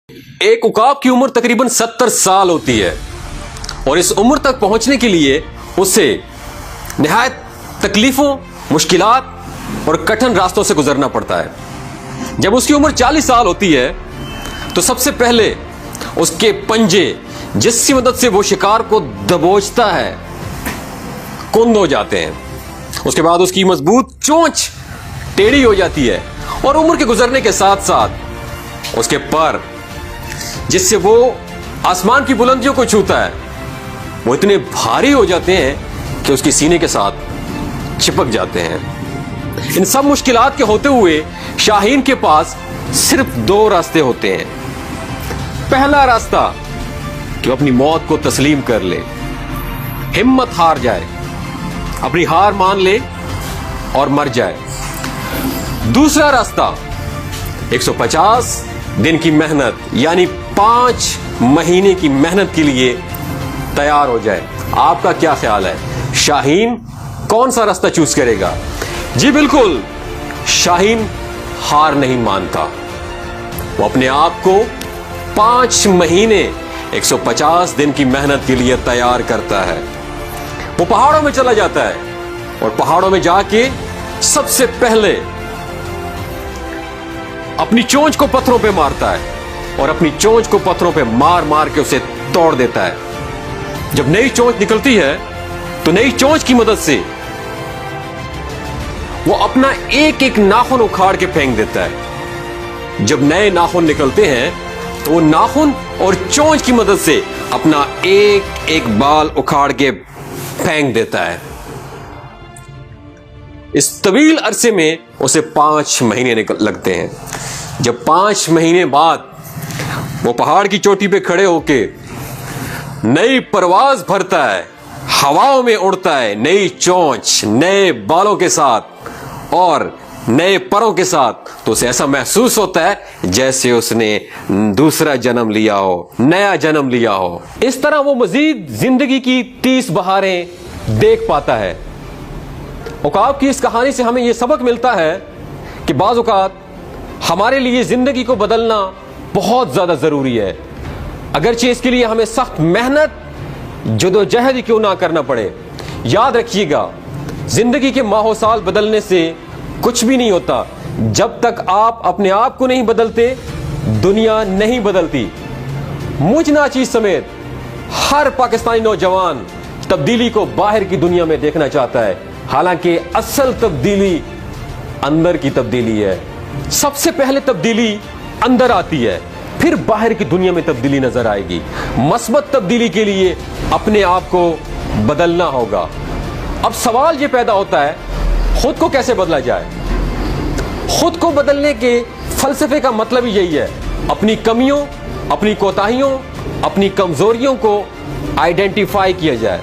एक उकाब की उम्र तकरीबन 70 साल होती है और इस उम्र तक पहुंचने के लिए उसे निहायत तकलीफों, मुश्किलात और कठिन रास्तों से गुजरना पड़ता है। जब उसकी उम्र 40 साल होती है तो सबसे पहले उसके पंजे, जिसकी मदद से वो शिकार को दबोचता है, कुंद हो जाते हैं। उसके बाद उसकी मजबूत चोंच टेढ़ी हो जाती है और उम्र के गुजरने के साथ साथ उसके पर, जिससे वो आसमान की बुलंदियों को छूता है, वो इतने भारी हो जाते हैं कि उसके सीने के साथ चिपक जाते हैं। इन सब मुश्किलात के होते हुए शाहीन के पास सिर्फ दो रास्ते होते हैं। पहला रास्ता कि वो अपनी मौत को तस्लीम कर ले, हिम्मत हार जाए, अपनी हार मान ले और मर जाए। दूसरा रास्ता 150 दिन की मेहनत यानी 5 महीने की मेहनत के लिए तैयार हो जाए। आपका क्या ख्याल है, शाहीन कौन सा रास्ता चूज करेगा? जी बिल्कुल, शाहीन हार नहीं मानता। वो अपने आप को 5 महीने 150 दिन की मेहनत के लिए तैयार करता है। वो पहाड़ों में चला जाता है और पहाड़ों में जाके सबसे पहले अपनी चोंच को पत्थरों पे मारता है और अपनी चोंच को पत्थरों पे मार मार के उसे तोड़ देता है। जब नई चोंच निकलती है तो नई चोंच की मदद से वो अपना एक एक नाखून उखाड़ के फेंक देता है। जब नए नाखून निकलते हैं तो वो नाखून और चोंच की मदद से अपना एक एक बाल उखाड़ के फेंक देता है। इस तवील अरसे में उसे 5 महीने लगते हैं। जब 5 महीने बाद वो पहाड़ की चोटी पे खड़े होके नई परवाज भरता है, हवाओं में उड़ता है, नई चोंच, नए बालों के साथ और नए परों के साथ, तो उसे ऐसा महसूस होता है जैसे उसने दूसरा जन्म लिया हो, नया जन्म लिया हो। इस तरह वो मजीद जिंदगी की 30 बहारें देख पाता है। उकाब की इस कहानी से हमें यह सबक मिलता है कि बाज़ औक़ात हमारे लिए जिंदगी को बदलना बहुत ज्यादा जरूरी है, अगरचे इसके लिए हमें सख्त मेहनत, जदोजहद क्यों ना करना पड़े। याद रखिएगा, जिंदगी के माहो साल बदलने से कुछ भी नहीं होता। जब तक आप अपने आप को नहीं बदलते, दुनिया नहीं बदलती। मुझ नाचीज समेत हर पाकिस्तानी नौजवान तब्दीली को बाहर की दुनिया में देखना चाहता है, हालांकि असल तब्दीली अंदर की तब्दीली है। सबसे पहले तब्दीली अंदर आती है, फिर बाहर की दुनिया में तब्दीली नजर आएगी। मस्बत तब्दीली के लिए अपने आप को बदलना होगा। अब सवाल यह पैदा होता है, खुद को कैसे बदला जाए? खुद को बदलने के फलसफे का मतलब ही यही है, अपनी कमियों, अपनी कोताहियों, अपनी कमजोरियों को आइडेंटिफाई किया जाए,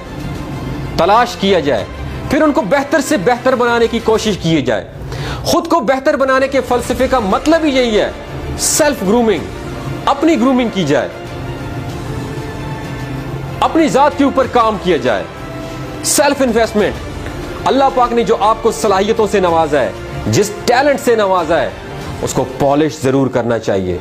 तलाश किया जाए, फिर उनको बेहतर से बेहतर बनाने की कोशिश की जाए। खुद को बेहतर बनाने के फलसफे का मतलब ही यही है, सेल्फ ग्रूमिंग, अपनी ग्रूमिंग की जाए, अपनी जात के ऊपर काम किया जाए, सेल्फ इन्वेस्टमेंट। अल्लाह पाक ने जो आपको सलाहियतों से नवाजा है, जिस टैलेंट से नवाजा है, उसको पॉलिश जरूर करना चाहिए।